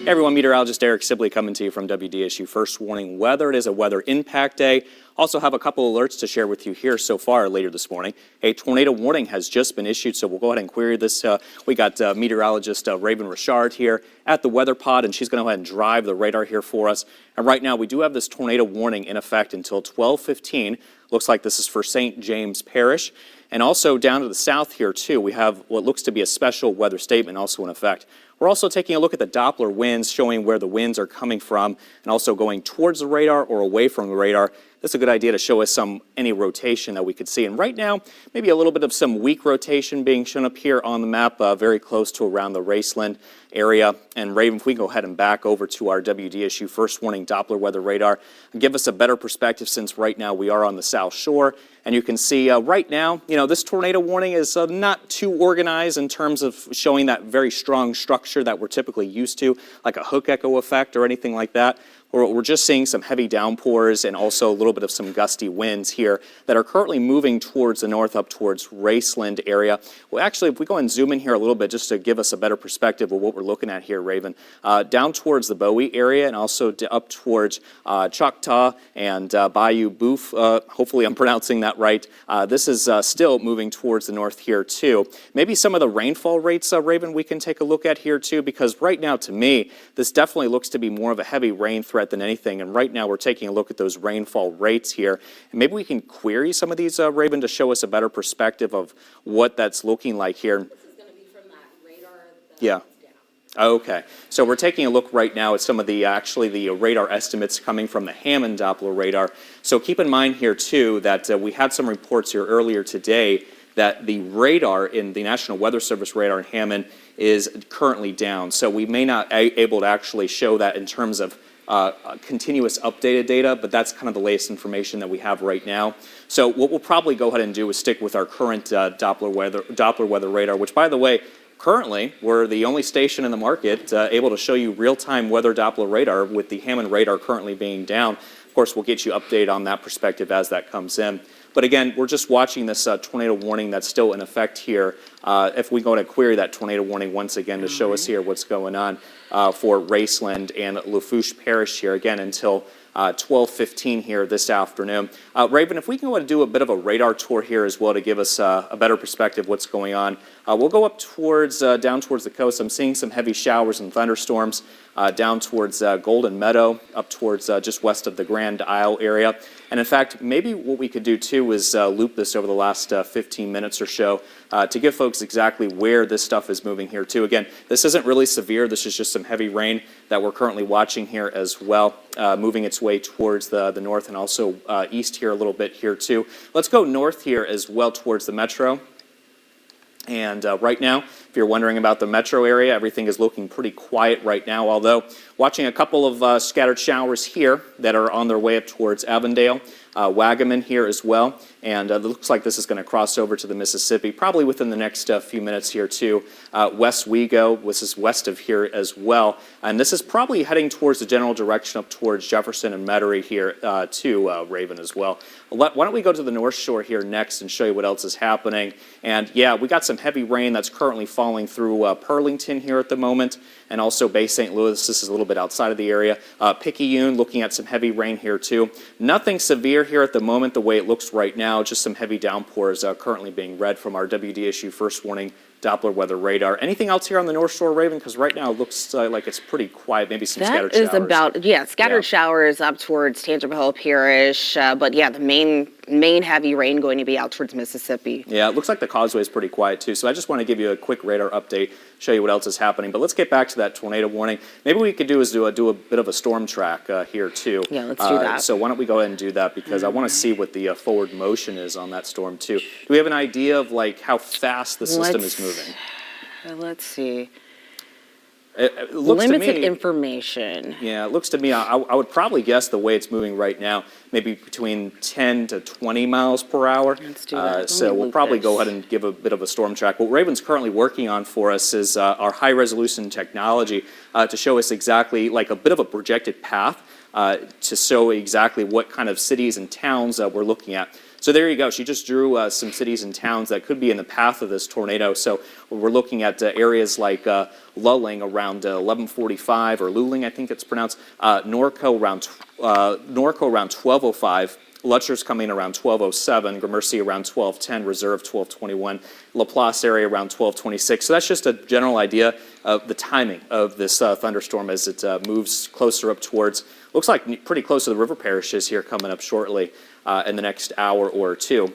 Hey everyone, meteorologist Eric Sibley coming to you from WDSU First Warning Weather. It is a weather impact day. Also have a couple alerts to share with you here so far later this morning. A tornado warning has just been issued, so we'll go ahead and query this. We got meteorologist Raven Richard here at the weather pod, and she's going to go ahead and drive the radar here for us. And right now we do have this tornado warning in effect until 12:15. Looks like this is for St. James Parish. And also down to the south here too, we have what looks to be a special weather statement also in effect. We're also taking a look at the Doppler winds, showing where the winds are coming from and also going towards the radar or away from the radar. This is a good idea to show us any rotation that we could see. And right now, maybe a little bit of some weak rotation being shown up here on the map, very close to around the Raceland area. And Raven, if we go ahead and back over to our WDSU First Warning Doppler weather radar and give us a better perspective, since right now we are on the South Shore. And you can see right now, this tornado warning is not too organized in terms of showing that very strong structure that we're typically used to, like a hook echo effect or anything like that. We're just seeing some heavy downpours and also a little bit of some gusty winds here that are currently moving towards the north up towards Raceland area. Well, actually, if we go and zoom in here a little bit just to give us a better perspective of what we're looking at here, Raven, down towards the Bowie area and also up towards Choctaw and Bayou Boeuf. Hopefully I'm pronouncing that right. This is still moving towards the north here too. Maybe some of the rainfall rates, Raven, we can take a look at here too, because right now to me, this definitely looks to be more of a heavy rain threat than anything. And right now we're taking a look at those rainfall rates here. And maybe we can query some of these, Raven, to show us a better perspective of what that's looking like here. This is going to be from that radar that's yeah. down. Okay, so we're taking a look right now at some of the the radar estimates coming from the Hammond Doppler radar. So keep in mind here too that we had some reports here earlier today that the radar in the National Weather Service radar in Hammond is currently down. So we may not be able to actually show that in terms of continuous updated data, but that's kind of the latest information that we have right now. So what we'll probably go ahead and do is stick with our current Doppler weather radar, which, by the way, currently we're the only station in the market able to show you real-time weather Doppler radar, with the Hammond radar currently being down. Of course, we'll get you updated on that perspective as that comes in. But again, we're just watching this tornado warning that's still in effect here. If we go to query that tornado warning once again to show us here what's going on for Raceland and Lafourche Parish here, again, until 12:15 here this afternoon. Raven, if we can go and do a bit of a radar tour here as well to give us a better perspective of what's going on. We'll go up towards, down towards the coast. I'm seeing some heavy showers and thunderstorms down towards Golden Meadow, up towards just west of the Grand Isle area. And in fact, maybe what we could do too is loop this over the last 15 minutes or so to give folks exactly where this stuff is moving here too. Again, this isn't really severe. This is just some heavy rain that we're currently watching here as well, moving its way towards the north and also east here a little bit here too. Let's go north here as well towards the metro. And right now, if you're wondering about the metro area, everything is looking pretty quiet right now, although watching a couple of scattered showers here that are on their way up towards Avondale, Wagaman here as well. And it looks like this is going to cross over to the Mississippi probably within the next few minutes here too. West Wego, this is west of here as well. And this is probably heading towards the general direction up towards Jefferson and Metairie here to Raven as well. Why don't we go to the North Shore here next and show you what else is happening. And yeah, we got some heavy rain that's currently falling through Pearlington here at the moment, and also Bay St. Louis. This is a little bit outside of the area. Picayune, looking at some heavy rain here too. Nothing severe here at the moment the way it looks right now, just some heavy downpours currently being read from our WDSU First Warning Doppler weather radar. Anything else here on the North Shore, Raven? Because right now it looks like it's pretty quiet, maybe some scattered showers. That is about, scattered showers up towards Tangipahoa Parish, but yeah, the main heavy rain going to be out towards Mississippi. Yeah, it looks like the causeway is pretty quiet too, so I just want to give you a quick radar update, show you what else is happening. But let's get back to that tornado warning. Maybe we could do a bit of a storm track here too. Yeah, let's do that. So why don't we go ahead and do that, because I want to see what the forward motion is on that storm too. Do we have an idea of like how fast the system is moving? Let's see. It looks limited to me, information. Yeah, it looks to me, I would probably guess the way it's moving right now, maybe between 10 to 20 miles per hour. Let's do that. So we'll probably go ahead and give a bit of a storm track. What Raven's currently working on for us is our high resolution technology to show us exactly like a bit of a projected path to show exactly what kind of cities and towns we're looking at. So there you go. She just drew some cities and towns that could be in the path of this tornado. So we're looking at areas like Lulling around 1145, or Luling, I think it's pronounced. Norco around 1205. Lutcher's coming around 1207, Gramercy around 1210, Reserve 1221, Laplace area around 1226. So that's just a general idea of the timing of this thunderstorm as it moves closer up towards, looks like pretty close to the river parishes here coming up shortly in the next hour or two.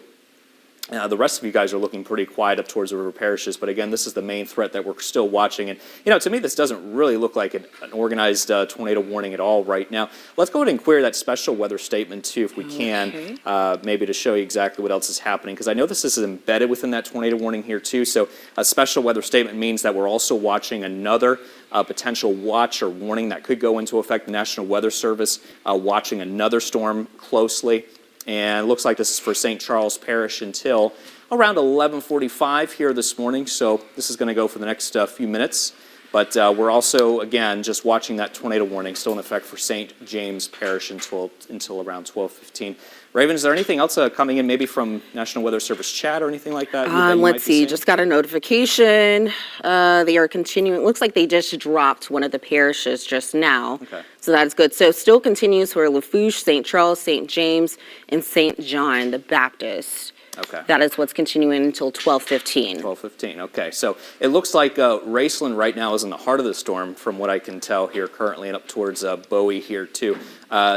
The rest of you guys are looking pretty quiet up towards the river parishes, but again, this is the main threat that we're still watching. And, to me, this doesn't really look like an organized tornado warning at all right now. Let's go ahead and query that special weather statement, too, if we can, maybe to show you exactly what else is happening, because I know this is embedded within that tornado warning here, too. So a special weather statement means that we're also watching another potential watch or warning that could go into effect. The National Weather Service watching another storm closely. And it looks like this is for St. Charles Parish until around 11:45 here this morning. So this is going to go for the next few minutes. But we're also, again, just watching that tornado warning still in effect for St. James Parish until around 12:15. Raven, is there anything else coming in maybe from National Weather Service chat or anything like that? Let's see. Just got a notification. They are continuing. Looks like they just dropped one of the parishes just now. Okay. So that's good. So still continues for Lafourche, St. Charles, St. James, and St. John the Baptist. Okay. That is what's continuing until 12:15. 12:15. Okay. So it looks like Raceland right now is in the heart of the storm, from what I can tell here currently, and up towards Bowie here too.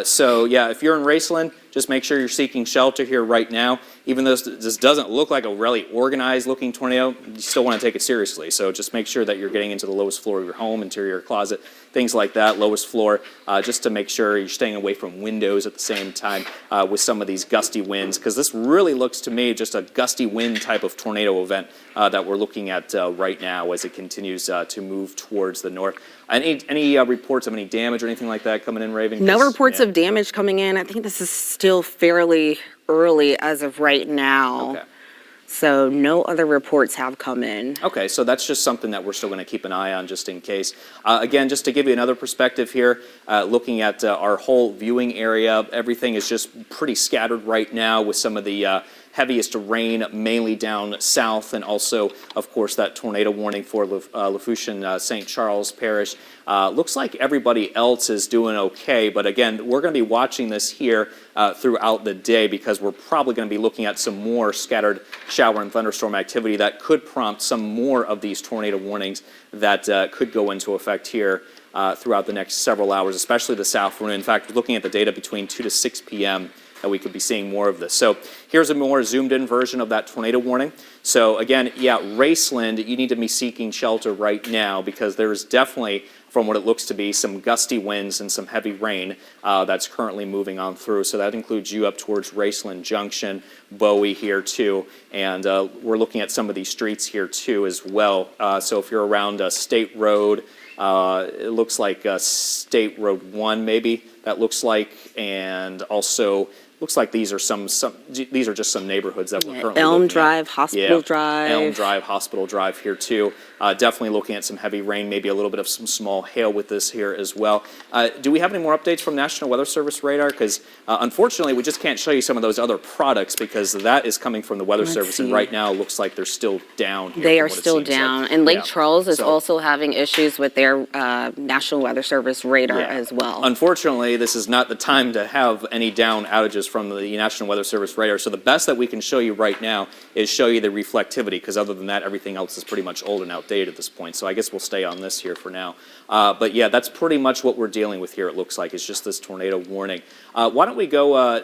So yeah, if you're in Raceland, just make sure you're seeking shelter here right now. Even though this doesn't look like a really organized looking tornado, you still want to take it seriously. So just make sure that you're getting into the lowest floor of your home, interior closet, things like that, lowest floor, just to make sure you're staying away from windows at the same time with some of these gusty winds, because this really looks to me just a gusty wind type of tornado event that we're looking at right now as it continues to move towards the north. Any reports of any damage or anything like that coming in, Raven? No reports of damage coming in. I think this is still fairly early as of right now. Okay. So no other reports have come in. Okay, so that's just something that we're still going to keep an eye on just in case. Again, just to give you another perspective here, looking at our whole viewing area, everything is just pretty scattered right now with some of the heaviest rain mainly down south, and also, of course, that tornado warning for Lafourche and St. Charles Parish. Looks like everybody else is doing okay, but again, we're going to be watching this here throughout the day, because we're probably going to be looking at some more scattered shower and thunderstorm activity that could prompt some more of these tornado warnings that could go into effect here throughout the next several hours, especially this afternoon. In fact, we're looking at the data between 2 to 6 p.m. that we could be seeing more of this. So here's a more zoomed in version of that tornado warning. So again, yeah, Raceland, you need to be seeking shelter right now, because there is definitely, from what it looks to be, some gusty winds and some heavy rain that's currently moving on through. So that includes you up towards Raceland Junction, Bowie here too, and we're looking at some of these streets here too as well. So if you're around State Road, it looks like State Road 1 maybe, that looks like, and also looks like these are these are just some neighborhoods that we're currently Elm looking Drive, at. Hospital Drive. Elm Drive, Hospital Drive here too. Definitely looking at some heavy rain, maybe a little bit of some small hail with this here as well. Do we have any more updates from National Weather Service radar? Because unfortunately, we just can't show you some of those other products, because that is coming from the Weather Service, and right now it looks like they're still down here. They are still down. Like. And Lake Charles is also having issues with their National Weather Service radar as well. Unfortunately, this is not the time to have any down outages from the National Weather Service radar. So the best that we can show you right now is show you the reflectivity, because other than that, everything else is pretty much old and outdated at this point. So I guess we'll stay on this here for now. But yeah, that's pretty much what we're dealing with here, it looks like. It's just this tornado warning. Why don't we go a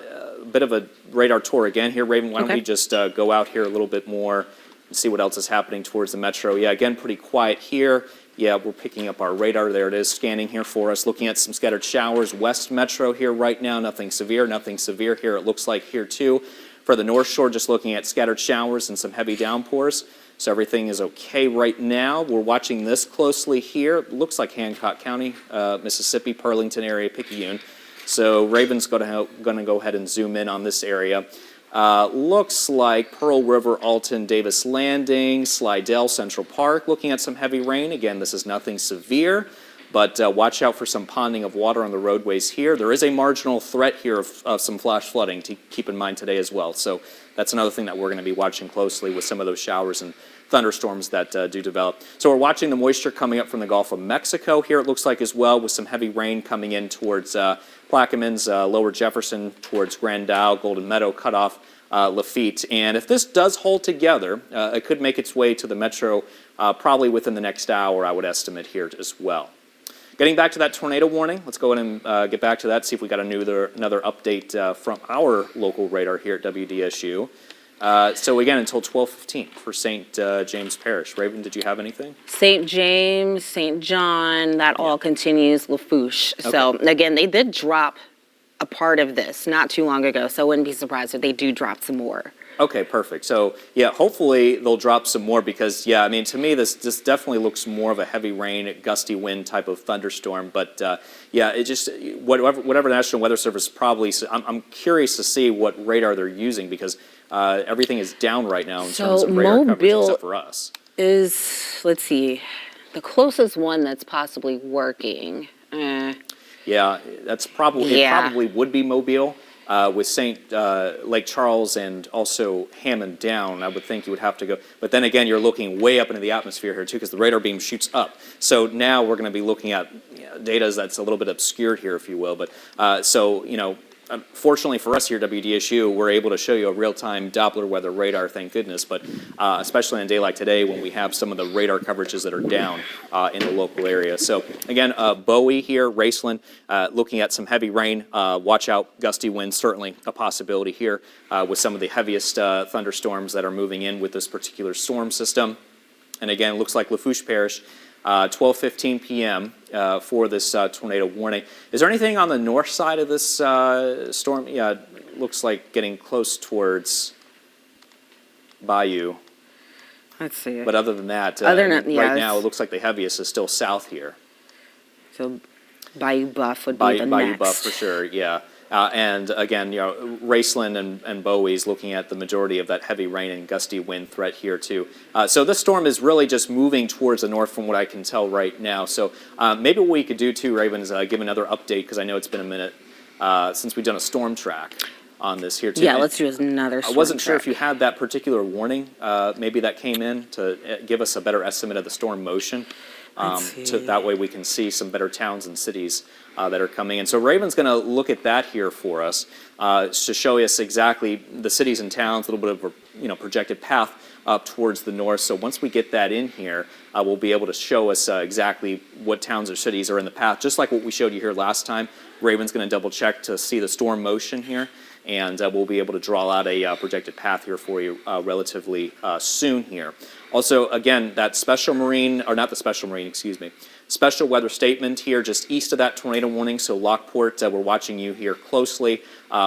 bit of a radar tour again here, Raven? Why don't we just go out here a little bit more and see what else is happening towards the metro? Yeah, again, pretty quiet here. Yeah, we're picking up our radar. There it is, scanning here for us. Looking at some scattered showers. West Metro here right now. Nothing severe here. It looks like here too. For the North Shore, just looking at scattered showers and some heavy downpours. So everything is okay right now. We're watching this closely here. It looks like Hancock County, Mississippi, Pearlington area, Picayune. So Raven's going to go ahead and zoom in on this area. Looks like Pearl River, Alton, Davis Landing, Slidell, Central Park. Looking at some heavy rain. Again, this is nothing severe. but watch out for some ponding of water on the roadways here. There is a marginal threat here of some flash flooding to keep in mind today as well. So that's another thing that we're going to be watching closely with some of those showers and thunderstorms that do develop. So we're watching the moisture coming up from the Gulf of Mexico here, it looks like, as well, with some heavy rain coming in towards Plaquemines, Lower Jefferson, towards Grand Isle, Golden Meadow, Cutoff, Lafitte. And if this does hold together, it could make its way to the metro probably within the next hour, I would estimate here as well. Getting back to that tornado warning, let's go ahead and get back to that, see if we got another update from our local radar here at WDSU. So again, until 12:15 for St. James Parish. Raven, did you have anything? St. James, St. John, that all continues, Lafourche. Okay. So again, they did drop a part of this not too long ago, so I wouldn't be surprised if they do drop some more. Okay, perfect. So yeah, hopefully they'll drop some more because yeah, I mean to me this definitely looks more of a heavy rain, gusty wind type of thunderstorm. But yeah, it just whatever National Weather Service probably. I'm curious to see what radar they're using because everything is down right now in terms of radar coverage except for us. Is, let's see, the closest one that's possibly working. Yeah, that's probably it. Probably would be Mobile. With St. Lake Charles and also Hammond down, I would think you would have to go. But then again, you're looking way up into the atmosphere here too, because the radar beam shoots up. So now we're going to be looking at data that's a little bit obscured here, if you will. But so fortunately for us here at WDSU, we're able to show you a real-time Doppler weather radar, thank goodness. But especially on a day like today, when we have some of the radar coverages that are down in the local area. So again, Bowie here, Raceland, looking at some heavy rain. Watch out, gusty winds, certainly a possibility here with some of the heaviest thunderstorms that are moving in with this particular storm system. And again, it looks like Lafourche Parish. 12:15 p.m. For this tornado warning. Is there anything on the north side of this storm? Yeah, it looks like getting close towards Bayou. Let's see. But other than that, right now it looks like the heaviest is still south here. So Bayou Buff would be the Bayou next. Buff for sure, yeah. And again, Raceland and Bowie's looking at the majority of that heavy rain and gusty wind threat here too. So this storm is really just moving towards the north from what I can tell right now. So maybe what we could do too, Raven, is give another update because I know it's been a minute since we've done a storm track on this here too. Yeah, let's do another storm I wasn't sure track. if you had that particular warning. Maybe that came in to give us a better estimate of the storm motion. So that way we can see some better towns and cities that are coming in. So Raven's going to look at that here for us to show us exactly the cities and towns, a little bit of a projected path up towards the north. So once we get that in here, we'll be able to show us exactly what towns or cities are in the path, just like what we showed you here last time. Raven's going to double check to see the storm motion here, and we'll be able to draw out a projected path here for you relatively soon here. Also, again, that special weather statement here just east of that tornado warning. So Lockport, we're watching you here closely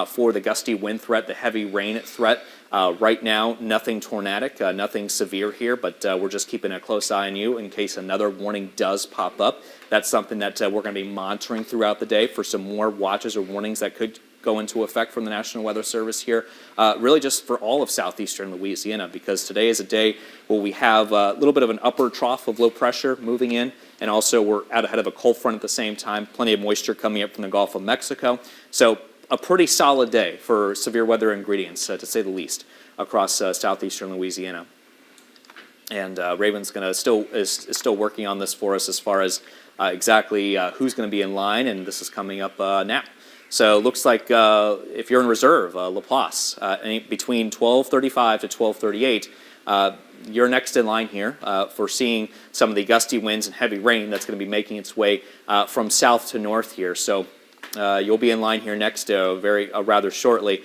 for the gusty wind threat, the heavy rain threat. Right now, nothing tornadic, nothing severe here, but we're just keeping a close eye on you in case another warning does pop up. That's something that we're going to be monitoring throughout the day for some more watches or warnings that could go into effect from the National Weather Service here, really just for all of southeastern Louisiana, because today is a day where we have a little bit of an upper trough of low pressure moving in, and also we're out ahead of a cold front at the same time, plenty of moisture coming up from the Gulf of Mexico. So a pretty solid day for severe weather ingredients, to say the least, across southeastern Louisiana. And Raven's is still working on this for us as far as exactly who's going to be in line, and this is coming up now. So it looks like if you're in reserve, Laplace, between 12:35 to 12:38, you're next in line here for seeing some of the gusty winds and heavy rain that's going to be making its way from south to north here. So you'll be in line here next rather shortly.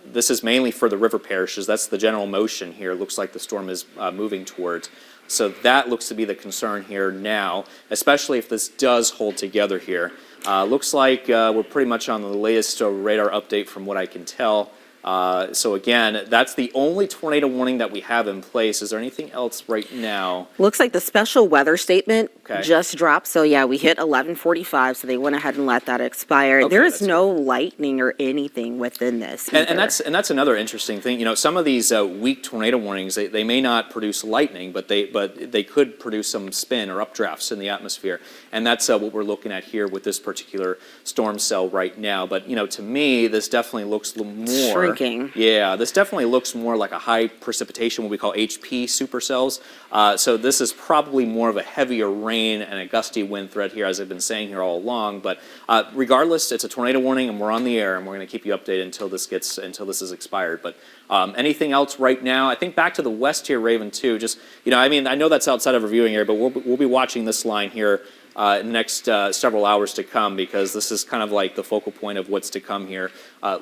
This is mainly for the river parishes. That's the general motion here. It looks like the storm is moving towards. So that looks to be the concern here now, especially if this does hold together here. Looks like we're pretty much on the latest radar update from what I can tell. So again, that's the only tornado warning that we have in place. Is there anything else right now? Looks like the special weather statement Okay. just dropped. So yeah, we hit 11:45, so they went ahead and let that expire. Okay, There is that's no lightning or anything within this either. And that's another interesting thing. You know, some of these weak tornado warnings, they may not produce lightning, but they could produce some spin or updrafts in the atmosphere, and that's what we're looking at here with this particular storm cell right now. But you know, to me, this definitely looks more shrinking. Yeah, this definitely looks more like a high precipitation, what we call HP supercells. So this is probably more of a heavier rain and a gusty wind threat here, as I've been saying here all along. But regardless, it's a tornado warning, and we're on the air, and we're going to keep you updated until this is expired. But anything else right now? I think back to the west here, Raven, too. Just I mean, I know that's outside of our viewing area, but we'll be watching this line here in the next several hours to come, because this is kind of like the focal point of what's to come here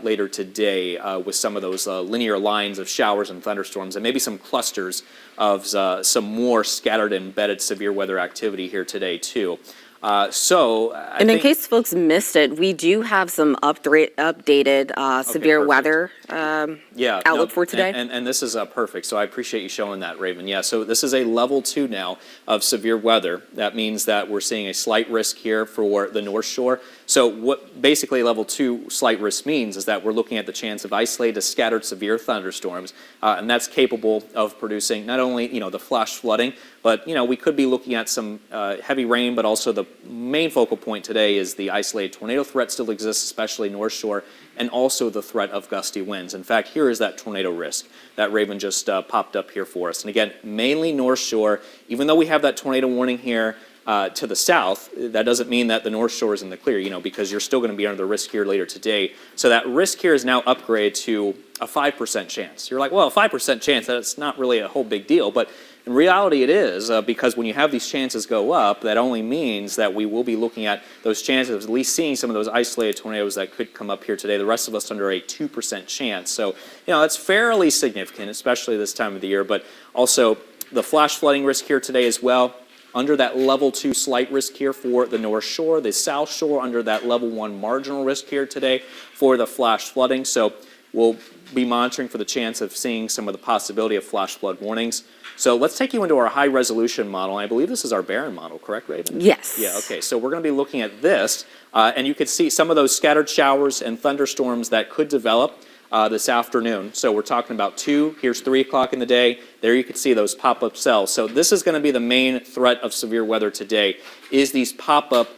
later today with some of those linear lines of showers and thunderstorms, and maybe some clusters of some more scattered and embedded severe weather activity here today too. And in case folks missed it, we do have some updated severe weather outlook for today. And this is perfect, so I appreciate you showing that, Raven. Yeah, so this is a level 2 now of severe weather. That means that we're seeing a slight risk here for the North Shore. So what basically level 2 slight risk means is that we're looking at the chance of isolated scattered severe thunderstorms, and that's capable of producing not only the flash flooding, but we could be looking at some heavy rain, but also the main focal point today is the isolated tornado threat still exists, especially North Shore, and also the threat of gusty winds. In fact, here is that tornado risk that Raven just popped up here for us. And again, mainly North Shore. Even though we have that tornado warning here to the south, that doesn't mean that the North Shore is in the clear, because you're still going to be under the risk here later today. So that risk here is now upgraded to a 5% chance. You're like, well, a 5% chance, that's not really a whole big deal. But in reality, it is, because when you have these chances go up, that only means that we will be looking at those chances of at least seeing some of those isolated tornadoes that could come up here today. The rest of us under a 2% chance. So, that's fairly significant, especially this time of the year. But also, the flash flooding risk here today as well, under that level 2 slight risk here for the North Shore. The South Shore under that level 1 marginal risk here today for the flash flooding. So we'll be monitoring for the chance of seeing some of the possibility of flash flood warnings. So let's take you into our high resolution model. I believe this is our Barron model, correct, Raven? Yes. Yeah, okay. So we're going to be looking at this, and you can see some of those scattered showers and thunderstorms that could develop this afternoon. So we're talking about 2, here's 3 o'clock in the day. There you can see those pop-up cells. So this is going to be the main threat of severe weather today, is these pop-up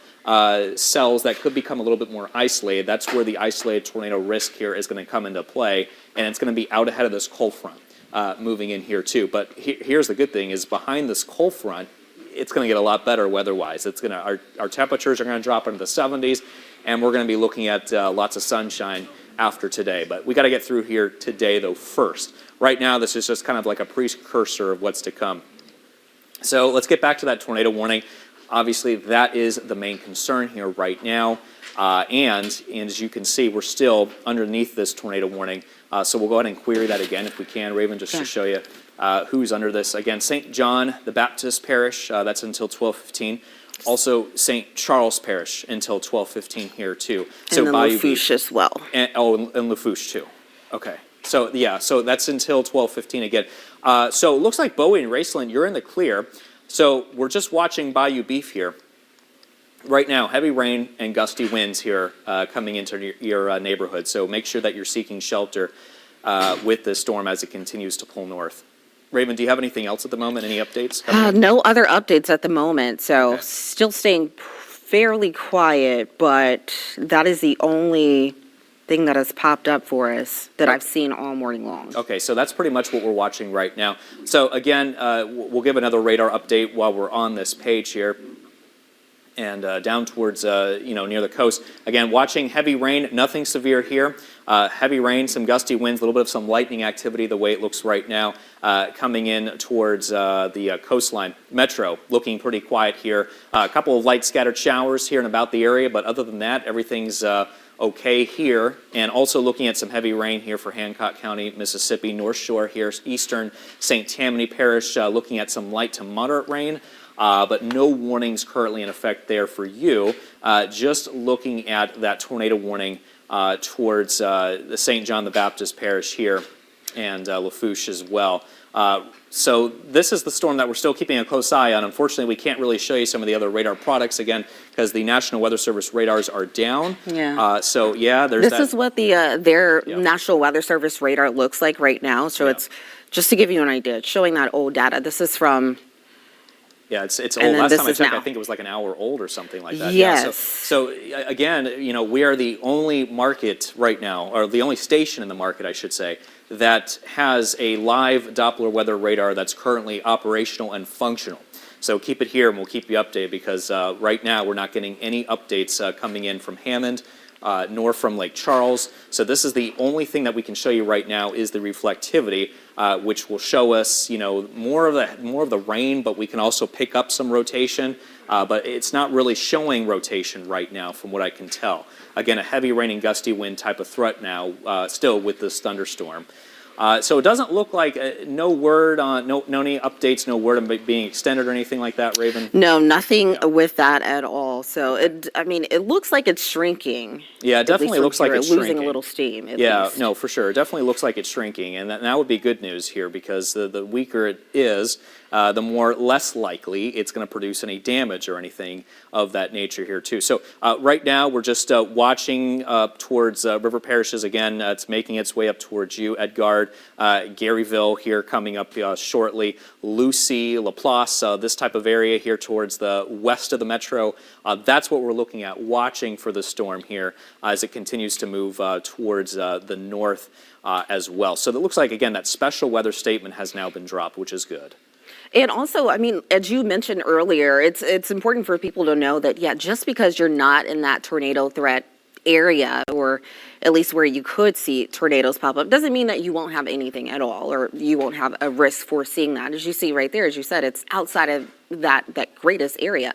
cells that could become a little bit more isolated. That's where the isolated tornado risk here is going to come into play, and it's going to be out ahead of this cold front moving in here too. But here's the good thing, is behind this cold front, it's going to get a lot better weather-wise. It's going to our temperatures are going to drop into the 70s, and we're going to be looking at lots of sunshine after today. But we got to get through here today though first. Right now, this is just kind of like a precursor of what's to come. So let's get back to that tornado warning. Obviously, that is the main concern here right now. And as you can see, we're still underneath this tornado warning. So we'll go ahead and query that again if we can, Raven, just to show you who's under this. Again, St. John the Baptist Parish, that's until 12:15. Also, St. Charles Parish until 12:15 here too. So and Bayou Lafourche as well. And Lafourche too. Okay. So yeah, so that's until 12:15 again. So it looks like Bowie and Raceland, you're in the clear. So we're just watching Bayou Beef here. Right now, heavy rain and gusty winds here coming into your neighborhood. So make sure that you're seeking shelter with this storm as it continues to pull north. Raven, do you have anything else at the moment? Any updates? No other updates at the moment. So still staying fairly quiet, but that is the only thing that has popped up for us that I've seen all morning long. Okay, so that's pretty much what we're watching right now. So again, we'll give another radar update while we're on this page here. And down towards, near the coast. Again, watching heavy rain, nothing severe here. Heavy rain, some gusty winds, a little bit of some lightning activity the way it looks right now coming in towards the coastline. Metro, looking pretty quiet here. A couple of light scattered showers here and about the area, but other than that, everything's okay here. And also looking at some heavy rain here for Hancock County, Mississippi, North Shore here, eastern St. Tammany Parish, looking at some light to moderate rain. But no warnings currently in effect there for you. Just looking at that tornado warning towards the St. John the Baptist parish here and Lafourche as well. So this is the storm that we're still keeping a close eye on. Unfortunately, we can't really show you some of the other radar products again because the National Weather Service radars are down. Yeah. So yeah, there's This that. is what their National Weather Service radar looks like right now. So it's just to give you an idea. It's showing that old data. This is from. Yeah, it's old. And then Last this time I is checked, now. I think it was like an hour old or something like that. Yes. Yeah, so again, we are the only market right now, or the only station in the market, I should say, that has a live Doppler weather radar that's currently operational and functional. So keep it here, and we'll keep you updated because right now we're not getting any updates coming in from Hammond. Nor from Lake Charles. So this is the only thing that we can show you right now is the reflectivity, which will show us, more of the rain, but we can also pick up some rotation. But it's not really showing rotation right now, from what I can tell. Again, a heavy rain and gusty wind type of threat now, still with this thunderstorm. So it doesn't look like no word on no any updates, no word on being extended or anything like that, Raven. No, nothing with that at all. So it looks like it's shrinking. Yeah, it definitely looks like it's shrinking. Losing a little steam. At least. No, for sure. It definitely looks like it's shrinking, and that would be good news here because the weaker it is, the more less likely it's going to produce any damage or anything of that nature here too. So right now we're just watching towards river parishes again. It's making its way up towards you, Edgard, Garyville here coming up shortly, Lucy, Laplace, this type of area here towards the west of the metro. That's what we're looking at, watching for the storm here as it continues to move towards the north as well. So it looks like, again, that special weather statement has now been dropped, which is good. And also, as you mentioned earlier, it's important for people to know that, just because you're not in that tornado threat area, or at least where you could see tornadoes pop up, doesn't mean that you won't have anything at all, or you won't have a risk for seeing that. As you see right there, as you said, it's outside of that greatest area.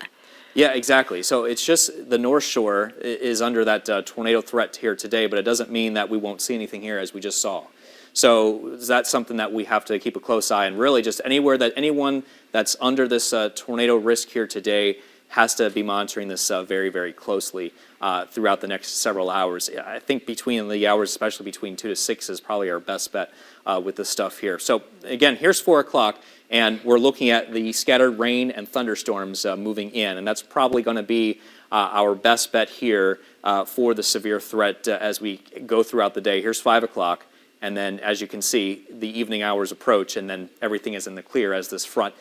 Yeah, exactly. So it's just the North Shore is under that tornado threat here today, but it doesn't mean that we won't see anything here as we just saw. So that's something that we have to keep a close eye on. Really, just anywhere that anyone that's under this tornado risk here today has to be monitoring this very, very closely throughout the next several hours. I think between the hours, especially between 2 to 6, is probably our best bet with this stuff here. So again, here's 4 o'clock, and we're looking at the scattered rain and thunderstorms moving in, and that's probably going to be our best bet here for the severe threat as we go throughout the day. Here's 5 o'clock. And then, as you can see, the evening hours approach, and then everything is in the clear as this front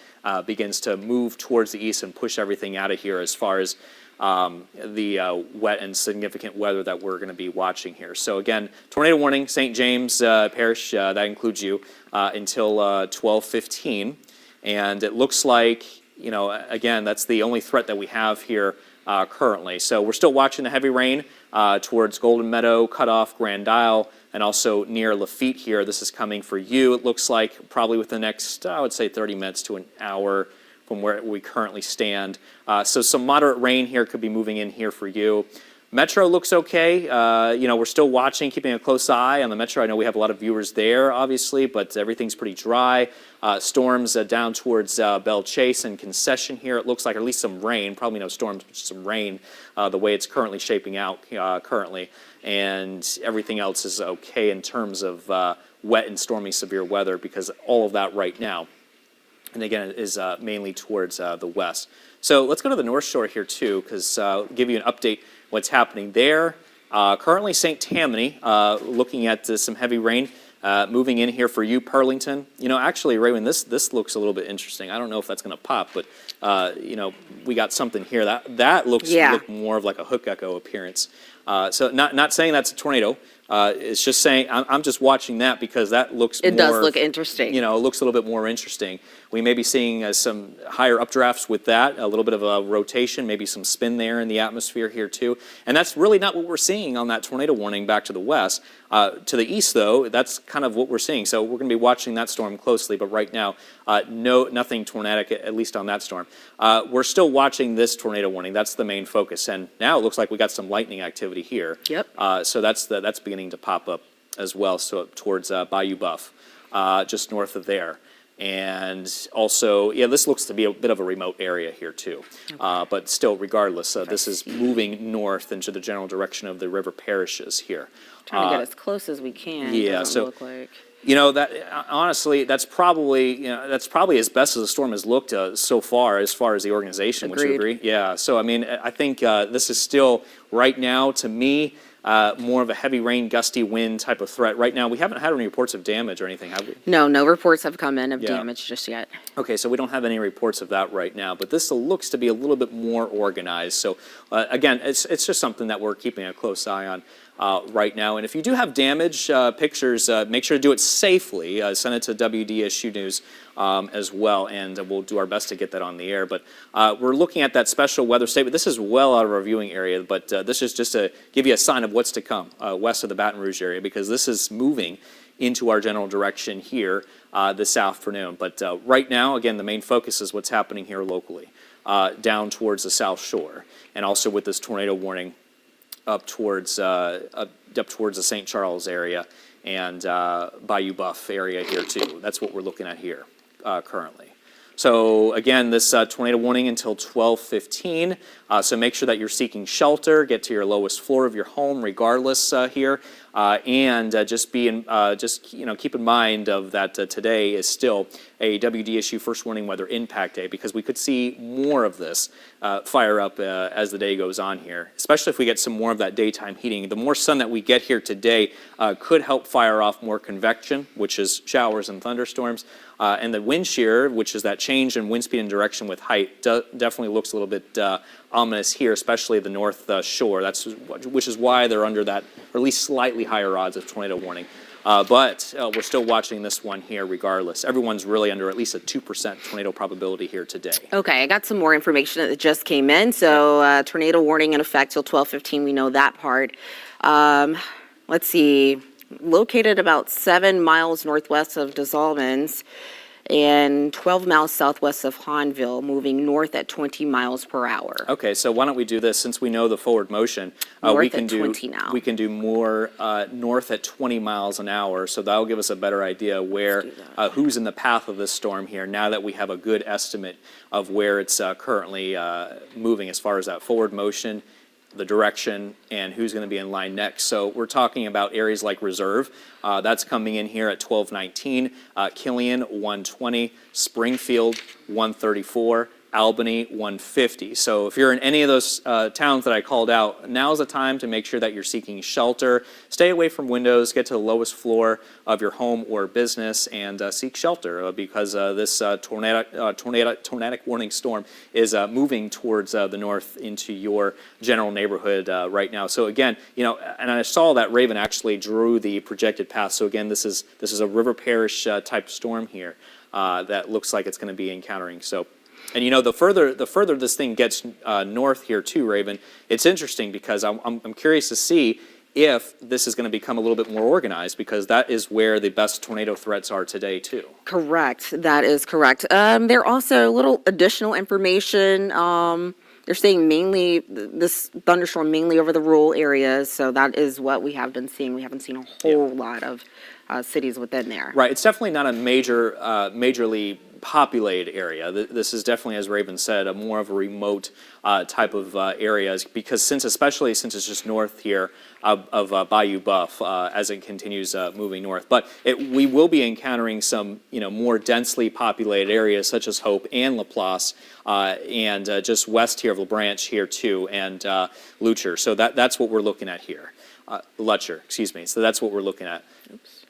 begins to move towards the east and push everything out of here as far as the wet and significant weather that we're going to be watching here. So again, tornado warning, St. James Parish, that includes you, until 12:15. And it looks like, again, that's the only threat that we have here currently. So we're still watching the heavy rain towards Golden Meadow, Cutoff, Grand Isle, and also near Lafitte here. This is coming for you, it looks like, probably within the next, I would say, 30 minutes to an hour from where we currently stand. So some moderate rain here could be moving in here for you. Metro looks okay. We're still watching, keeping a close eye on the Metro. I know we have a lot of viewers there, obviously, but everything's pretty dry. Storms down towards Belle Chase and Concession here. It looks like, or at least some rain, probably no storms, but some rain, the way it's currently shaping out currently. And everything else is okay in terms of wet and stormy severe weather, because all of that right now, and again, is mainly towards the west. So let's go to the North Shore here too, because I'll give you an update what's happening there. Currently, St. Tammany, looking at some heavy rain moving in here for you, Pearlington. Actually, Raymond, this looks a little bit interesting. I don't know if that's going to pop, but we got something here that looks look more of like a hook echo appearance. So not saying that's a tornado. It's just saying I'm just watching that because that looks. It does look interesting. It looks a little bit more interesting. We may be seeing some higher updrafts with that, a little bit of a rotation, maybe some spin there in the atmosphere here too. And that's really not what we're seeing on that tornado warning back to the west. To the east, though, that's kind of what we're seeing. So we're going to be watching that storm closely. But right now, nothing tornadic, at least on that storm. We're still watching this tornado warning. That's the main focus. And now it looks like we got some lightning activity here. Yep. So that's beginning to pop up as well. So towards Bayou Buff, just north of there. And also, yeah, this looks to be a bit of a remote area here too. But still, regardless, this is moving north into the general direction of the river parishes here. Trying to get as close as we can. Yeah, doesn't so look like. you know that honestly, that's probably as best as the storm has looked so far as the organization. Would you Agreed. agree? Yeah. So I mean, I think this is still right now to me more of a heavy rain, gusty wind type of threat. Right now, we haven't had any reports of damage or anything, have we? No reports have come in of Yeah. damage just yet. Okay, so we don't have any reports of that right now, but this looks to be a little bit more organized. So again, it's just something that we're keeping a close eye on right now. And if you do have damage pictures, make sure to do it safely. Send it to WDSU News as well, and we'll do our best to get that on the air. But we're looking at that special weather statement. This is well out of our viewing area, but this is just to give you a sign of what's to come west of the Baton Rouge area, because this is moving into our general direction here this afternoon. But right now, again, the main focus is what's happening here locally, down towards the South Shore, and also with this tornado warning up towards the St. Charles area and Bayou Buff area here too. That's what we're looking at here currently. So again, this tornado warning until 12:15. So make sure that you're seeking shelter. Get to your lowest floor of your home, regardless here, and just keep in mind of that today is still a WDSU first warning weather impact day, because we could see more of this fire up as the day goes on here, especially if we get some more of that daytime heating. The more sun that we get here today could help fire off more convection, which is showers and thunderstorms. And the wind shear, which is that change in wind speed and direction with height, definitely looks a little bit ominous here, especially the north shore. Which is why they're under that, or at least slightly higher odds of tornado warning. But we're still watching this one here regardless. Everyone's really under at least a 2% tornado probability here today. Okay, I got some more information that just came in. So tornado warning in effect till 12:15. We know that part. Let's see. Located about 7 miles northwest of Des Allemands and 12 miles southwest of Hahnville, moving north at 20 miles per hour. Okay, so why don't we do this, since we know the forward motion, we can do more north at 20 miles an hour, so that'll give us a better idea where who's in the path of this storm here, now that we have a good estimate of where it's currently moving as far as that forward motion, the direction, and who's going to be in line next. So we're talking about areas like Reserve. That's coming in here at 12:19. Killian, 120. Springfield, 134. Albany, 150. So if you're in any of those towns that I called out, now's the time to make sure that you're seeking shelter. Stay away from windows, get to the lowest floor of your home or business, and seek shelter because this tornadic warning storm is moving towards the north into your general neighborhood right now. So again, and I saw that Raven actually drew the projected path. So again, this is a river parish type storm here that looks like it's going to be encountering. So. And the further this thing gets north here too, Raven, it's interesting because I'm curious to see if this is going to become a little bit more organized, because that is where the best tornado threats are today too. Correct. That is correct. There also a little additional information. They're saying mainly this thunderstorm mainly over the rural areas, so that is what we have been seeing. We haven't seen a whole lot of cities within there. Right. It's definitely not a majorly populated area. This is definitely, as Raven said, a more of a remote type of area, because especially since it's just north here of Bayou Buff as it continues moving north. But we will be encountering some more densely populated areas such as Hope and LaPlace and just west here of La Branche here too, and Lutcher. So that's what we're looking at here. Lutcher, excuse me. So that's what we're looking at. Oops.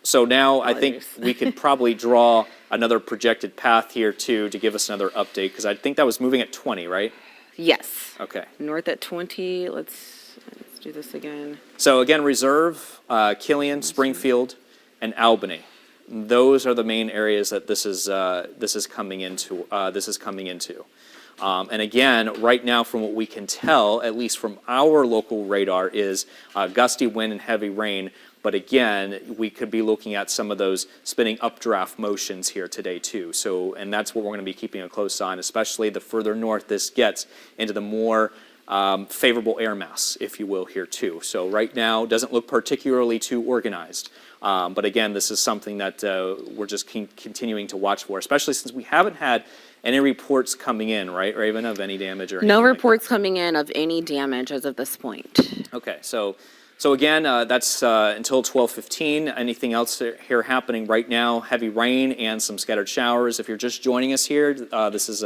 So now I think we could probably draw another projected path here too to give us another update, because I think that was moving at 20, right? Yes. Okay. North at 20. Let's do this again. So again, Reserve, Killian, Springfield, and Albany. Those are the main areas that this is coming into. And again, right now, from what we can tell, at least from our local radar, is gusty wind and heavy rain. But again, we could be looking at some of those spinning updraft motions here today too. So, and that's what we're going to be keeping a close eye on, especially the further north this gets into the more favorable air mass, if you will, here too. So right now, doesn't look particularly too organized. But again, this is something that we're just continuing to watch for, especially since we haven't had any reports coming in, right, Raven, of any damage or anything No like reports coming in of any damage as of this point. Okay, so again, that's until 12:15. Anything else here happening right now? Heavy rain and some scattered showers. If you're just joining us here, this is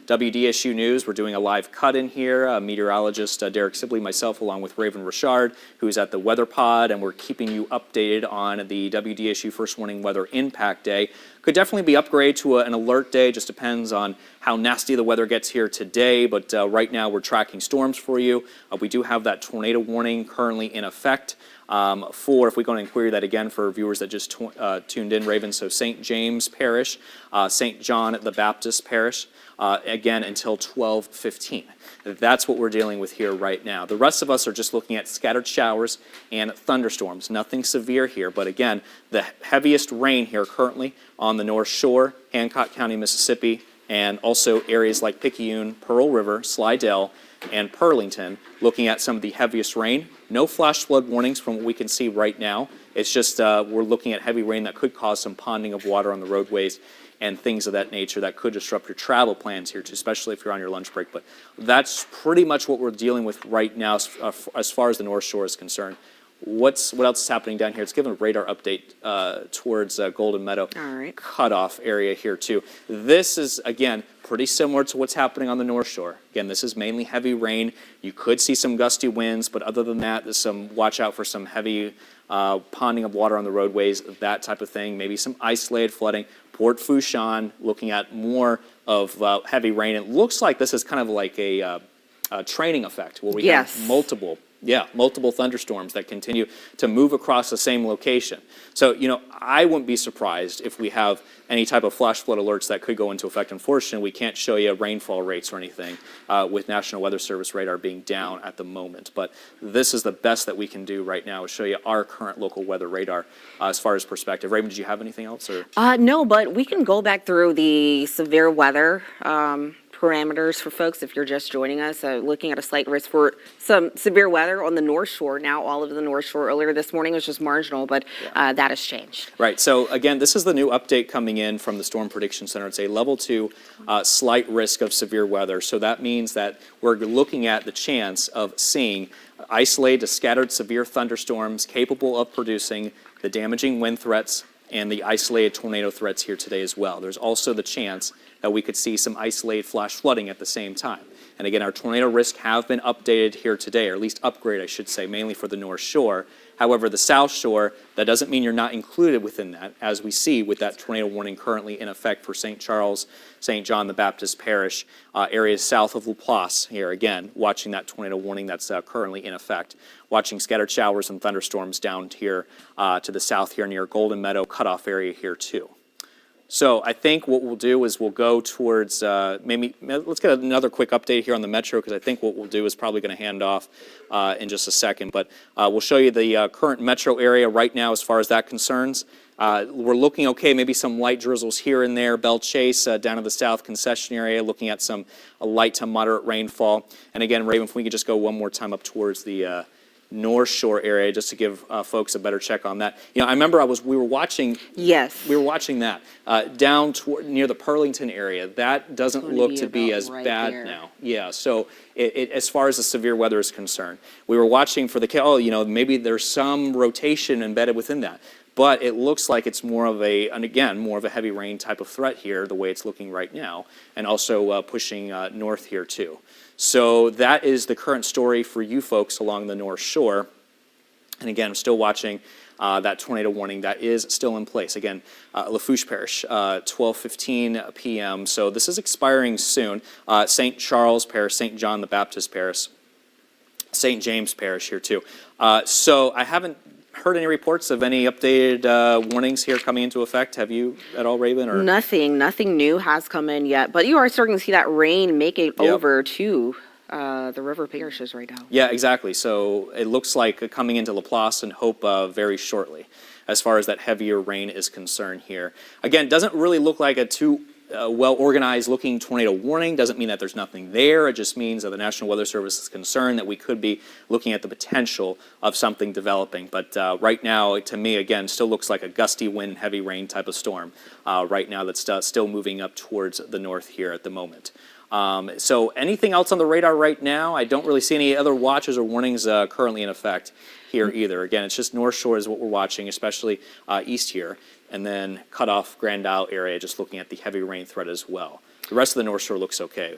WDSU News. We're doing a live cut-in here. Meteorologist Derek Sibley, myself, along with Raven Richard, who's at the Weather Pod, and we're keeping you updated on the WDSU First Warning Weather Impact Day. Could definitely be upgraded to an alert day. Just depends on how nasty the weather gets here today. But right now we're tracking storms for you. We do have that tornado warning currently in effect. If we go and query that again for viewers that just tuned in, Raven, so St. James Parish, St. John the Baptist Parish, again until 12:15. That's what we're dealing with here right now. The rest of us are just looking at scattered showers and thunderstorms. Nothing severe here, but again, the heaviest rain here currently on the North Shore, Hancock County, Mississippi, and also areas like Picayune, Pearl River, Slidell, and Pearlington, looking at some of the heaviest rain. No flash flood warnings from what we can see right now. It's just we're looking at heavy rain that could cause some ponding of water on the roadways and things of that nature that could disrupt your travel plans here too, especially if you're on your lunch break. But that's pretty much what we're dealing with right now as far as the North Shore is concerned. What else is happening down here? It's given a radar update towards Golden Meadow cutoff area here too. This is, again, pretty similar to what's happening on the North Shore. Again, this is mainly heavy rain. You could see some gusty winds, but other than that, there's some watch out for some heavy ponding of water on the roadways, that type of thing. Maybe some isolated flooding. Port Fourchon, looking at more of heavy rain. It looks like this is kind of like a training effect where we have multiple thunderstorms that continue to move across the same location. So, I wouldn't be surprised if we have any type of flash flood alerts that could go into effect. Unfortunately, we can't show you rainfall rates or anything with National Weather Service radar being down at the moment. But this is the best that we can do right now is show you our current local weather radar as far as perspective. Raymond, did you have anything else? Or? No, but we can go back through the severe weather parameters for folks if you're just joining us. Looking at a slight risk for some severe weather on the North Shore. Now all of the North Shore earlier this morning was just marginal, but that has changed. Right. So again, this is the new update coming in from the Storm Prediction Center. It's a level 2 slight risk of severe weather. So that means that we're looking at the chance of seeing isolated to scattered severe thunderstorms capable of producing the damaging wind threats and the isolated tornado threats here today as well. There's also the chance that we could see some isolated flash flooding at the same time. And again, our tornado risk have been updated here today, or at least upgraded, I should say, mainly for the North Shore. However, the South Shore, that doesn't mean you're not included within that, as we see with that tornado warning currently in effect for St. Charles, St. John the Baptist Parish, areas south of Laplace here, again, watching that tornado warning that's currently in effect. Watching scattered showers and thunderstorms down here to the south here near Golden Meadow cutoff area here too. So I think what we'll do is we'll go towards let's get another quick update here on the metro, because I think what we'll do is probably going to hand off in just a second. But we'll show you the current metro area right now as far as that concerns. We're looking okay, maybe some light drizzles here and there. Belle Chase down to the south concession area, looking at some light to moderate rainfall. And again, Raven, if we could just go one more time up towards the North Shore area, just to give folks a better check on that. I remember we were watching. Yes. We were watching that down near the Pearlington area. That doesn't look to be as bad now. Yeah. So as far as the severe weather is concerned, we were watching for maybe there's some rotation embedded within that. But it looks like it's more of a heavy rain type of threat here, the way it's looking right now, and also pushing north here too. So that is the current story for you folks along the North Shore. And again, I'm still watching that tornado warning that is still in place. Again, Lafourche Parish, 12:15 p.m. So this is expiring soon. St. Charles Parish, St. John the Baptist Parish, St. James Parish here too. So I haven't heard any reports of any updated warnings here coming into effect. Have you at all, Raven? Or? Nothing new has come in yet, but you are starting to see that rain make it over to the river parishes right now. Yeah, exactly. So it looks like coming into Laplace and Hope very shortly, as far as that heavier rain is concerned here. Again, doesn't really look like a too well-organized looking tornado warning. Doesn't mean that there's nothing there. It just means that the National Weather Service is concerned that we could be looking at the potential of something developing. But right now, to me, again, still looks like a gusty wind, heavy rain type of storm right now that's still moving up towards the north here at the moment. So anything else on the radar right now? I don't really see any other watches or warnings currently in effect here either. Again, it's just North Shore is what we're watching, especially east here. And then cut off Grand Isle area, just looking at the heavy rain threat as well. The rest of the North Shore looks okay.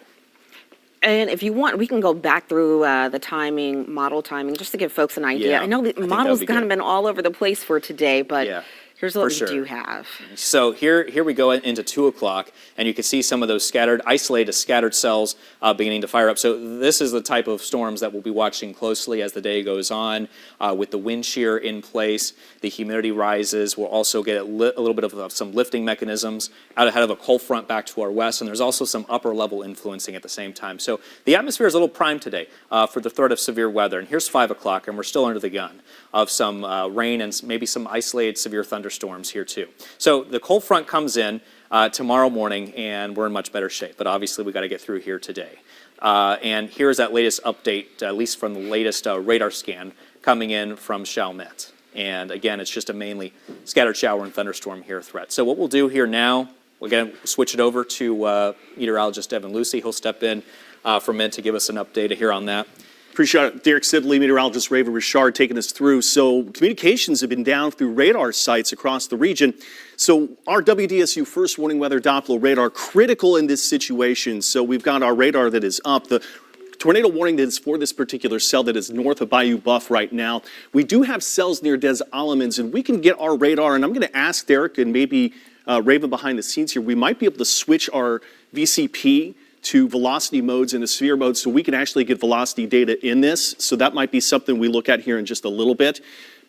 And if you want, we can go back through the timing, model timing, just to give folks an idea. Yeah, I know the models kind of been all over the place for today, but here's what we do have. So here we go into 2 o'clock, and you can see some of those isolated scattered cells beginning to fire up. So this is the type of storms that we'll be watching closely as the day goes on. With the wind shear in place, the humidity rises. We'll also get a little bit of some lifting mechanisms out ahead of a cold front back to our west, and there's also some upper level influencing at the same time. So the atmosphere is a little primed today for the threat of severe weather. And here's 5 o'clock, and we're still under the gun of some rain and maybe some isolated severe thunderstorms here too. So the cold front comes in tomorrow morning, and we're in much better shape. But obviously, we got to get through here today. And here's that latest update, at least from the latest radar scan coming in from Chalmette. And again, it's just a mainly scattered shower and thunderstorm here threat. So what we'll do here now, we're going to switch it over to meteorologist Evan Lucy. He'll step in for a minute to give us an update here on that. Appreciate it. Derek Sidley, meteorologist Raven Richard taking us through. So communications have been down through radar sites across the region. So our WDSU first warning weather Doppler radar critical in this situation. So we've got our radar that is up. The tornado warning that is for this particular cell that is north of Bayou Buff right now. We do have cells near Des Allemands, and we can get our radar, and I'm going to ask Derek and maybe Raven behind the scenes here, we might be able to switch our VCP to velocity modes and the severe mode so we can actually get velocity data in this. So that might be something we look at here in just a little bit.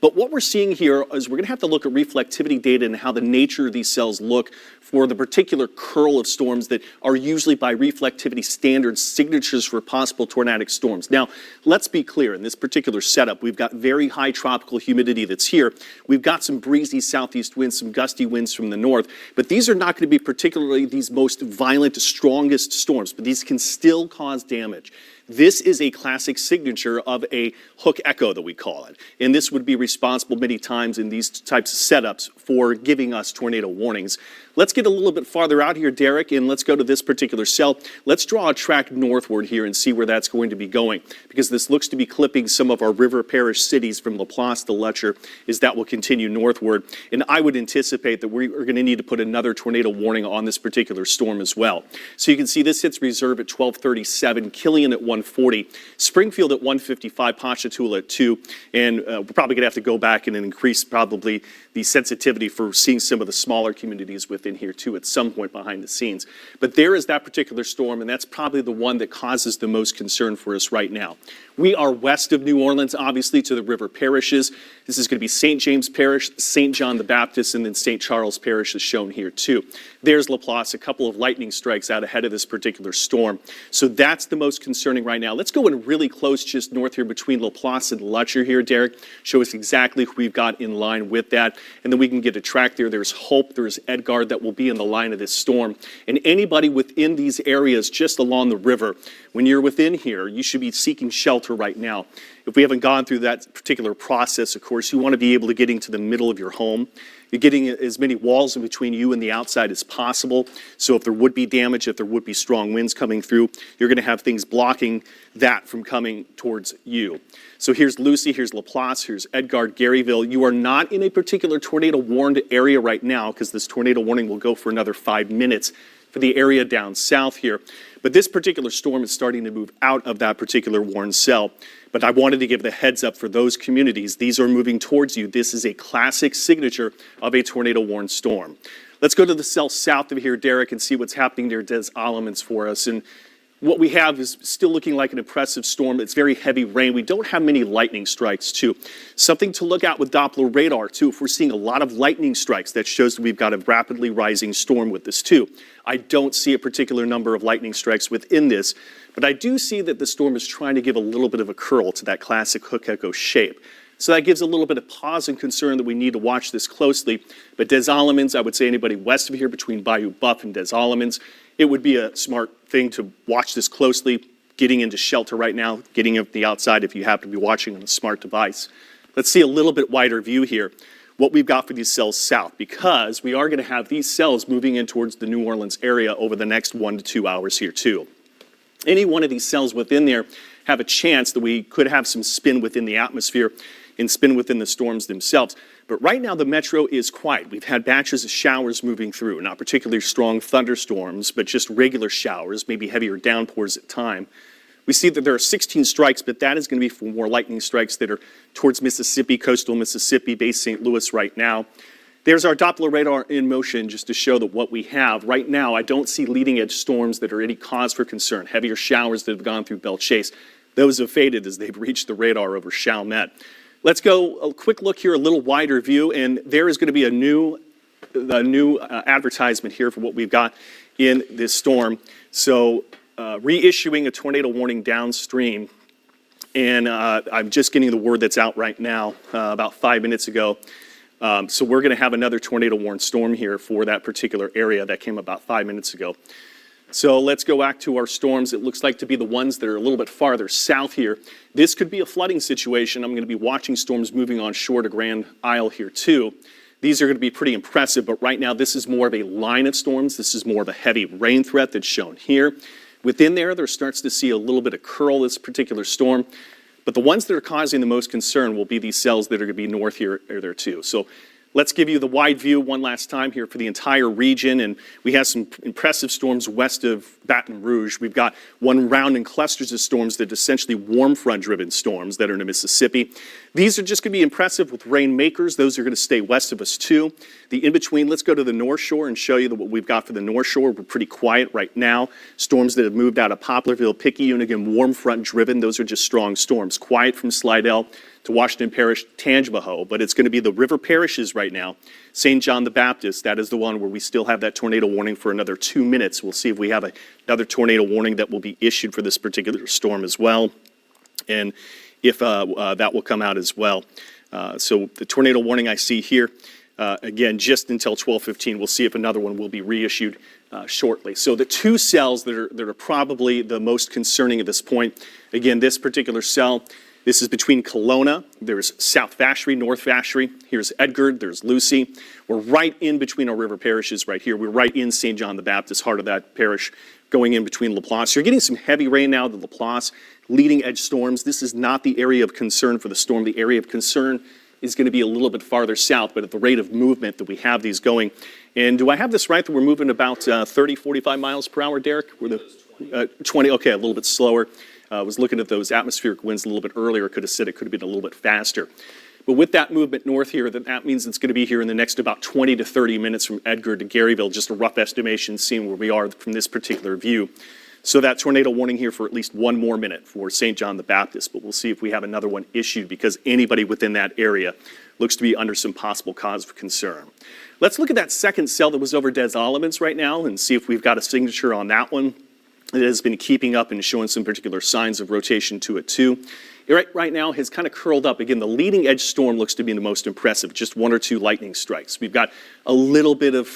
But what we're seeing here is we're going to have to look at reflectivity data and how the nature of these cells look for the particular curl of storms that are usually by reflectivity standards signatures for possible tornadic storms. Now, let's be clear. In this particular setup, we've got very high tropical humidity that's here. We've got some breezy southeast winds, some gusty winds from the north. But these are not going to be particularly these most violent, strongest storms. But these can still cause damage. This is a classic signature of a hook echo that we call it. And this would be responsible many times in these types of setups for giving us tornado warnings. Let's get a little bit farther out here, Derek, and let's go to this particular cell. Let's draw a track northward here and see where that's going to be going, because this looks to be clipping some of our river parish cities from Laplace to Letcher as that will continue northward. And I would anticipate that we're going to need to put another tornado warning on this particular storm as well. So you can see this hits reserve at 1237, Killian at 140, Springfield at 155, Ponchatoula at 2, and we're probably going to have to go back and increase probably the sensitivity for seeing some of the smaller communities within here too at some point behind the scenes. But there is that particular storm, and that's probably the one that causes the most concern for us right now. We are west of New Orleans, obviously, to the river parishes. This is going to be St. James Parish, St. John the Baptist, and then St. Charles Parish is shown here too. There's Laplace, a couple of lightning strikes out ahead of this particular storm. So that's the most concerning right now. Let's go in really close just north here between Laplace and Letcher here, Derek. Show us exactly who we've got in line with that. And then we can get a track there. There's Hope, there's Edgard that will be in the line of this storm. And anybody within these areas just along the river, when you're within here, you should be seeking shelter right now. If we haven't gone through that particular process, of course, you want to be able to get into the middle of your home. You're getting as many walls in between you and the outside as possible. So if there would be damage, if there would be strong winds coming through, you're going to have things blocking that from coming towards you. So here's Lucy, here's Laplace, here's Edgard, Garyville. You are not in a particular tornado warned area right now because this tornado warning will go for another 5 minutes for the area down south here. But this particular storm is starting to move out of that particular warned cell. But I wanted to give the heads up for those communities. These are moving towards you. This is a classic signature of a tornado warned storm. Let's go to the cell south of here, Derek, and see what's happening near Des Allemands for us. And What we have is still looking like an impressive storm. It's very heavy rain. We don't have many lightning strikes, too. Something to look at with Doppler radar, too. If we're seeing a lot of lightning strikes, that shows that we've got a rapidly rising storm with this, too. I don't see a particular number of lightning strikes within this, but I do see that the storm is trying to give a little bit of a curl to that classic hook echo shape. So that gives a little bit of pause and concern that we need to watch this closely. But Des Allemands, I would say anybody west of here between Bayou Buff and Des Allemands, it would be a smart thing to watch this closely, getting into shelter right now, getting up the outside if you happen to be watching on a smart device. Let's see a little bit wider view here, what we've got for these cells south, because we are going to have these cells moving in towards the New Orleans area over the next 1 to 2 hours here too. Any one of these cells within there have a chance that we could have some spin within the atmosphere and spin within the storms themselves. But right now the metro is quiet. We've had batches of showers moving through, not particularly strong thunderstorms, but just regular showers, maybe heavier downpours at time. We see that there are 16 strikes, but that is going to be for more lightning strikes that are towards Mississippi, coastal Mississippi, base St. Louis right now. There's our Doppler radar in motion just to show that what we have. Right now, I don't see leading edge storms that are any cause for concern. Heavier showers that have gone through Belle Chase, those have faded as they've reached the radar over Chalmette. Let's go a quick look here, a little wider view, and there is going to be a new advertisement here for what we've got in this storm. So reissuing a tornado warning downstream, and I'm just getting the word that's out right now about 5 minutes ago. So we're going to have another tornado warned storm here for that particular area that came about 5 minutes ago. So let's go back to our storms. It looks like to be the ones that are a little bit farther south here. This could be a flooding situation. I'm going to be watching storms moving on shore to Grand Isle here too. These are going to be pretty impressive, but right now this is more of a line of storms. This is more of a heavy rain threat that's shown here. Within there starts to see a little bit of curl this particular storm. But the ones that are causing the most concern will be these cells that are going to be north here or there too. So let's give you the wide view one last time here for the entire region. And we have some impressive storms west of Baton Rouge. We've got one round in clusters of storms that are essentially warm front driven storms that are in the Mississippi. These are just going to be impressive with rainmakers. Those are going to stay west of us too. The in-between, let's go to the North Shore and show you what we've got for the North Shore. We're pretty quiet right now. Storms that have moved out of Poplarville, Picayune, again, warm front driven. Those are just strong storms. Quiet from Slidell to Washington Parish, Tangipahoa, but it's going to be the river parishes right now. St. John the Baptist, that is the one where we still have that tornado warning for another 2 minutes. We'll see if we have another tornado warning that will be issued for this particular storm as well, and if that will come out as well. So the tornado warning I see here, again, just until 12:15. We'll see if another one will be reissued shortly. So the two cells that are probably the most concerning at this point, again, this particular cell, this is between Kelowna, there's South Vacherie, North Vacherie, here's Edgard, there's Lucy. We're right in between our river parishes right here. We're right in St. John the Baptist, heart of that parish, going in between Laplace. You're getting some heavy rain now to Laplace, leading edge storms. This is not the area of concern for the storm. The area of concern is going to be a little bit farther south, but at the rate of movement that we have these going. And do I have this right that we're moving about 30, 45 miles per hour, Derek? We're the 20, okay, a little bit slower. I was looking at those atmospheric winds a little bit earlier. Could have said it could have been a little bit faster. But with that movement north here, that means it's going to be here in the next about 20 to 30 minutes from Edgard to Garyville, just a rough estimation, seeing where we are from this particular view. So that tornado warning here for at least one more minute for St. John the Baptist, but we'll see if we have another one issued because anybody within that area looks to be under some possible cause of concern. Let's look at that second cell that was over Des Allemands right now and see if we've got a signature on that one. It has been keeping up and showing some particular signs of rotation to it too. Right now has kind of curled up. Again, the leading edge storm looks to be the most impressive, just 1 or 2 lightning strikes. We've got a little bit of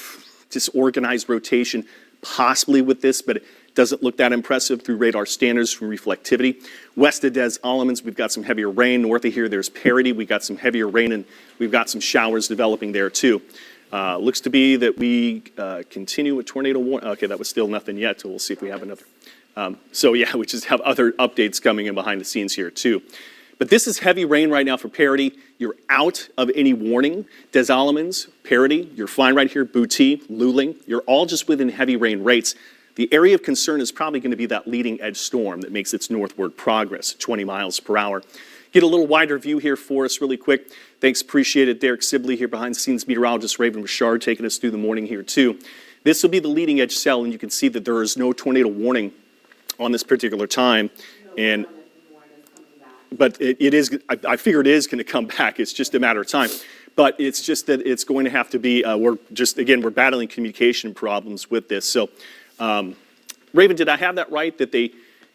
disorganized rotation possibly with this, but it doesn't look that impressive through radar standards from reflectivity. West of Des Allemands, we've got some heavier rain. North of here, there's Parity. We've got some heavier rain, and we've got some showers developing there too. Looks to be that we continue with tornado warning. Okay, that was still nothing yet, so we'll see if we have another. So yeah, we just have other updates coming in behind the scenes here too. But this is heavy rain right now for Parity. You're out of any warning. Des Allemands, Parity, you're fine right here. Booty, Luling, you're all just within heavy rain rates. The area of concern is probably going to be that leading edge storm that makes its northward progress, 20 miles per hour. Get a little wider view here for us really quick. Thanks, appreciate it. Derek Sibley here, behind the scenes meteorologist Raven Richard, taking us through the morning here too. This will be the leading edge cell, and you can see that there is no tornado warning on this particular time. But it is, I figure it is going to come back. It's just a matter of time. But it's just that it's going to have to be, we're battling communication problems with this. So, Raven, did I have that right, that they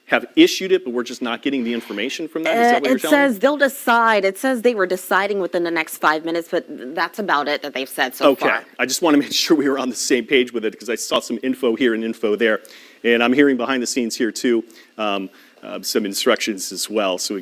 have issued it, but we're just not getting the information from them? Is that what you're It telling me? says they'll decide. It says they were deciding within the next 5 minutes, but that's about it that they've said so far. Okay, I just want to make sure we were on the same page with it because I saw some info here and info there. And I'm hearing behind the scenes here too, some instructions as well. So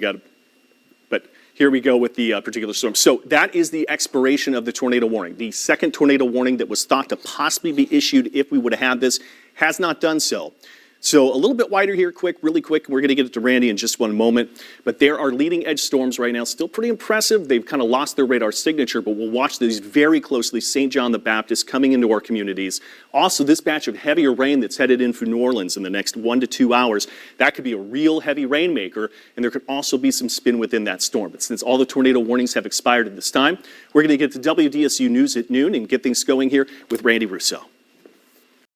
but here we go with the particular storm. So that is the expiration of the tornado warning. The second tornado warning that was thought to possibly be issued if we would have had this has not done so. So a little bit wider here, really quick. We're going to get it to Randy in just one moment. But there are leading edge storms right now, still pretty impressive. They've kind of lost their radar signature, but we'll watch these very closely. St. John the Baptist coming into our communities. Also, this batch of heavier rain that's headed in for New Orleans in the next 1 to 2 hours, that could be a real heavy rainmaker, and there could also be some spin within that storm. But since all the tornado warnings have expired at this time, we're going to get to WDSU News at noon and get things going here with Randy Russo.